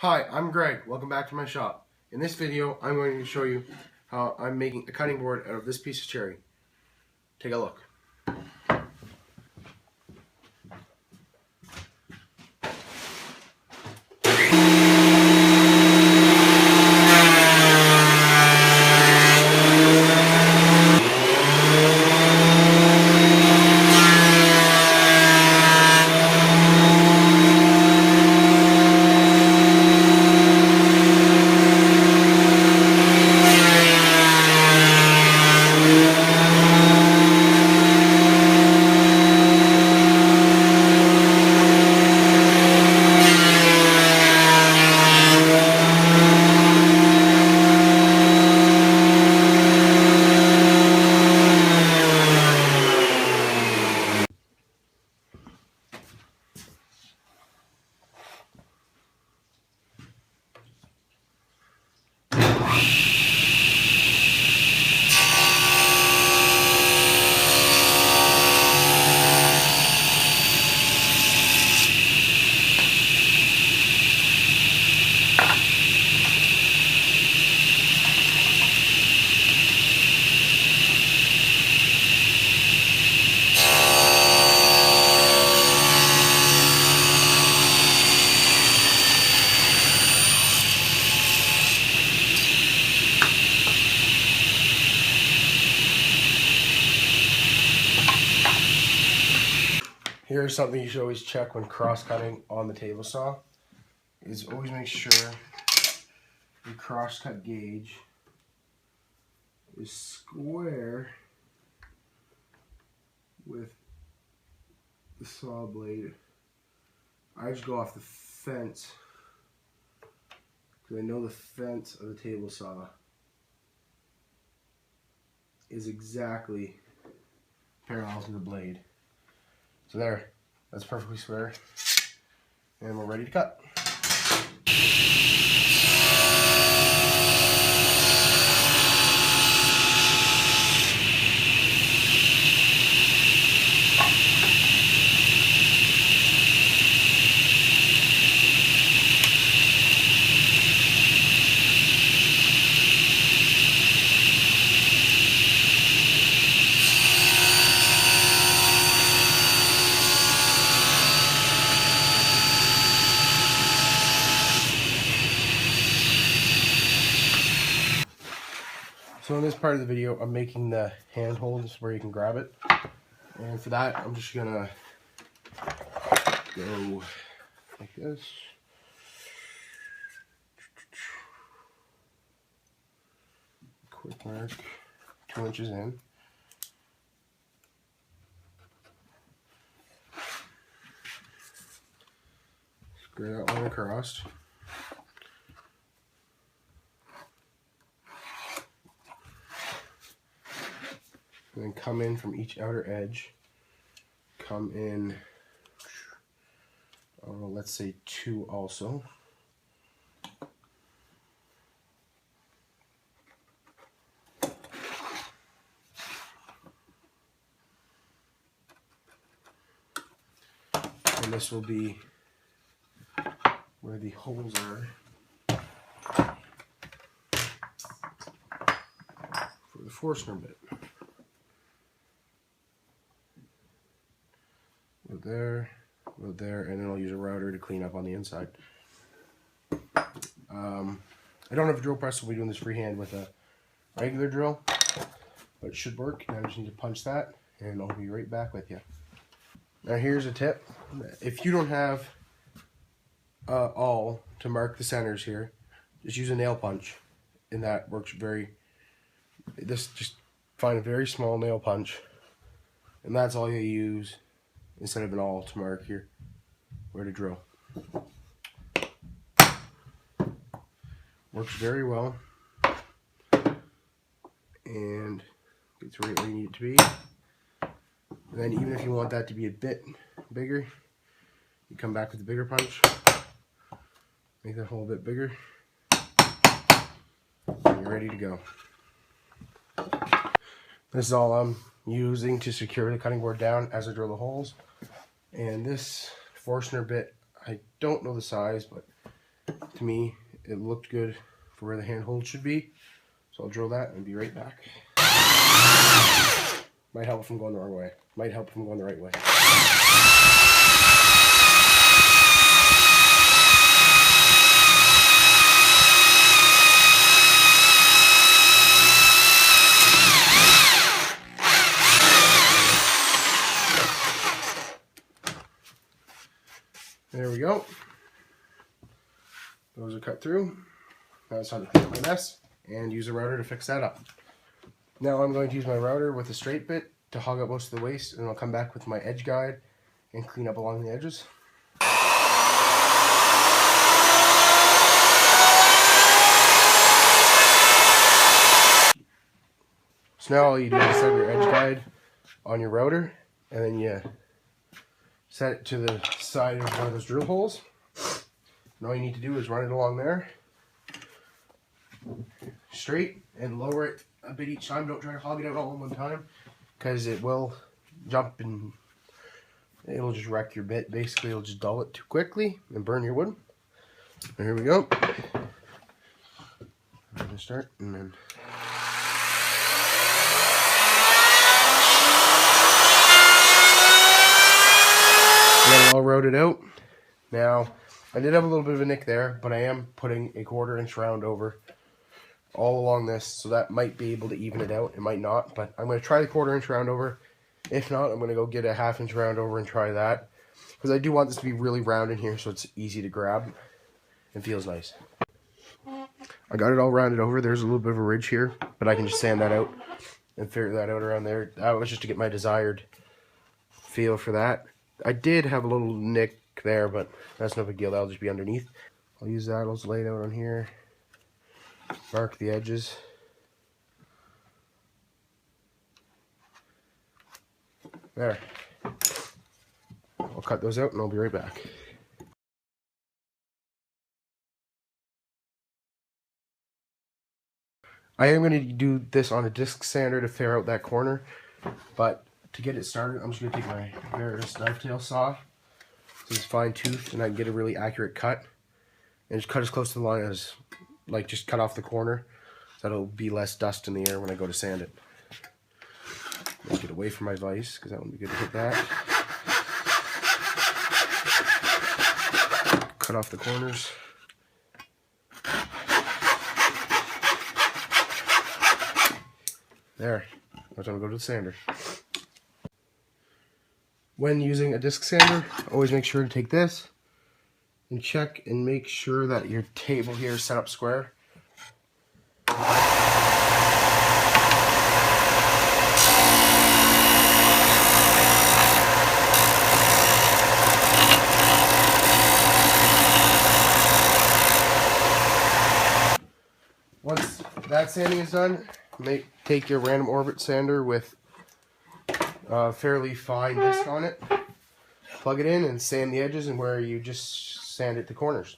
Hi, I'm Greg. Welcome back to my shop. In this video, I'm going to show you how I'm making a cutting board out of this piece of cherry. Take a look. Here's something you should always check when cross-cutting on the table saw, is always make sure your cross-cut gauge is square with the saw blade. I just go off the fence because I know the fence of the table saw is exactly parallel to the blade. So there, that's perfectly square, and we're ready to cut. So in this part of the video, I'm making the handholds where you can grab it. And for that, I'm just gonna go like this. Quick mark, 2 inches in. Square that line across. And then come in from each outer edge. Come in, let's say 2 also. And this will be where the holes are for the Forstner bit. Go there, and then I'll use a router to clean up on the inside. I don't have a drill press, so we'll be doing this freehand with a regular drill, but it should work. Now I just need to punch that, and I'll be right back with you. Now here's a tip. If you don't have awl to mark the centers here, just use a nail punch, and that works just find a very small nail punch, and that's all you use instead of an awl to mark here where to drill. Works very well, and it's right where you need it to be. And then even if you want that to be a bit bigger, you come back with the bigger punch, make that hole a bit bigger, and you're ready to go. This is all I'm using to secure the cutting board down as I drill the holes. And this Forstner bit, I don't know the size, but to me, it looked good for where the handhold should be. So I'll drill that and be right back. Might help if I'm going the wrong way. Might help if I'm going the right way. There we go. Those are cut through. Now it's time to clean up my mess and use a router to fix that up. Now I'm going to use my router with a straight bit to hog up most of the waste, and I'll come back with my edge guide and clean up along the edges. So now all you do is set your edge guide on your router, and then you set it to the side of one of those drill holes. And all you need to do is run it along there, straight, and lower it a bit each time. Don't try to hog it out all in one time, because it will jump and it'll just wreck your bit. Basically, it'll just dull it too quickly and burn your wood. And here we go. I'm going to start, and then get it all routed out. Now, I did have a little bit of a nick there, but I am putting a 1/4 inch round over all along this, so that might be able to even it out. It might not, but I'm going to try the 1/4 inch round over. If not, I'm going to go get a 1/2 inch round over and try that, because I do want this to be really round in here so it's easy to grab and feels nice. I got it all rounded over. There's a little bit of a ridge here, but I can just sand that out and figure that out around there. That was just to get my desired feel for that. I did have a little nick there, but that's no big deal. That'll just be underneath. I'll use that. I'll just lay it out on here. Mark the edges. There. I'll cut those out and I'll be right back. I am going to do this on a disc sander to tear out that corner, but to get it started, I'm just going to take my Varus dovetail saw. This is fine toothed, and I can get a really accurate cut, and just cut as close to the line as, like, just cut off the corner, so that'll be less dust in the air when I go to sand it. Let's get away from my vise, because that wouldn't be good to hit that. Cut off the corners. There. Now time to go to the sander. When using a disc sander, always make sure to take this and check and make sure that your table here is set up square. Once that sanding is done, take your random orbit sander with a fairly fine disc on it, plug it in and sand the edges and where you just sand it the corners.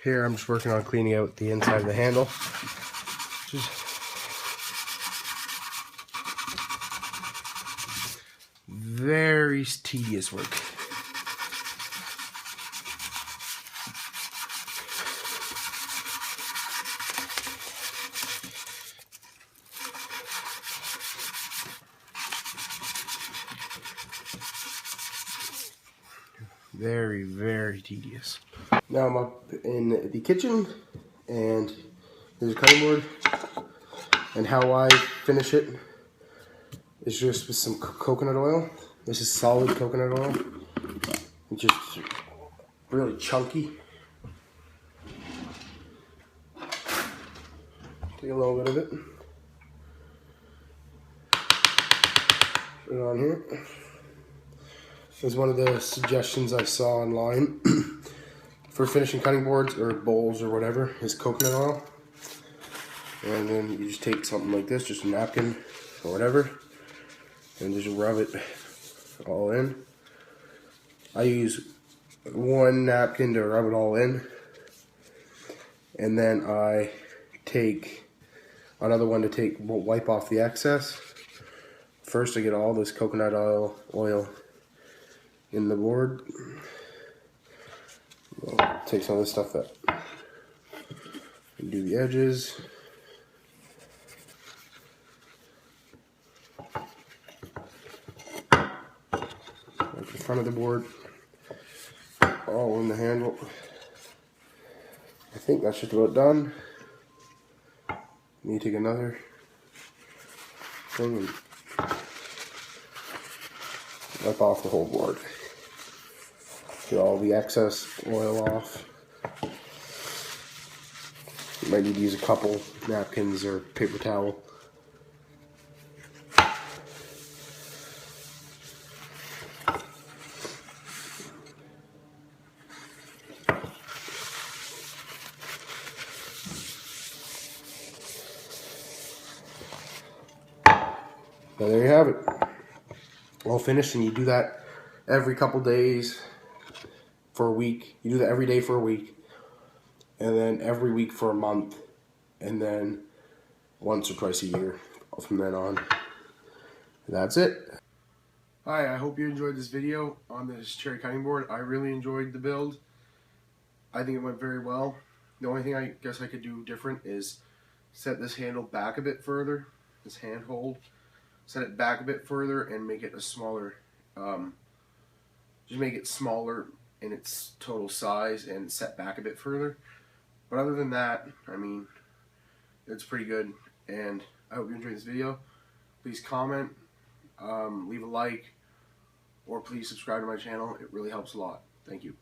Here I'm just working on cleaning out the inside of the handle. Just very tedious work. Very, very tedious. Now I'm up in the kitchen, and there's a cutting board, and how I finish it is just with some coconut oil. This is solid coconut oil. You just really chunky. Take a little bit of it. Put it on here. This is one of the suggestions I saw online for finishing cutting boards or bowls or whatever, is coconut oil. And then you just take something like this, just a napkin or whatever, and just rub it all in. I use one napkin to rub it all in, and then I take another one to wipe off the excess. First, I get all this coconut oil in the board. I'll take some of this stuff that and do the edges. Like the front of the board, all in the handle. I think that's just about done. Need to take another thing and wipe off the whole board. Get all the excess oil off. You might need to use a couple napkins or paper towel. So there you have it. All finished, and you do that every couple days for a week. You do that every day for a week, and then every week for a month, and then once or twice a year from then on. That's it. Hi, I hope you enjoyed this video on this cherry cutting board. I really enjoyed the build. I think it went very well. The only thing I guess I could do different is set this handle back a bit further, this handhold. Set it back a bit further and make it a smaller, just make it smaller in its total size and set back a bit further. But other than that, I mean, it's pretty good, and I hope you enjoyed this video. Please comment, leave a like, or please subscribe to my channel. It really helps a lot. Thank you.